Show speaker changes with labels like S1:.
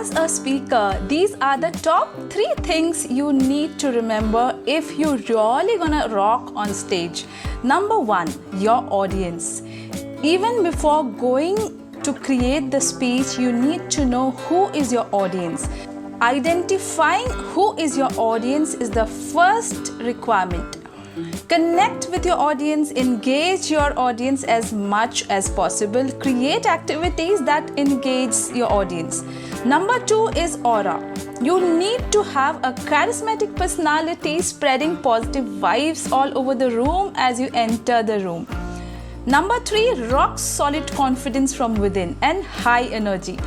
S1: As a speaker, these are the top 3 things you need to remember if you're really gonna rock on stage. Number 1, your audience. Even before going to create the speech, you need to know who is your audience. Identifying who is your audience is the first requirement. Connect with your audience, engage your audience as much as possible, create activities that engage your audience. Number 2 is aura. You need to have a charismatic personality spreading positive vibes all over the room as you enter the room. Number 3, rock solid confidence from within and high energy.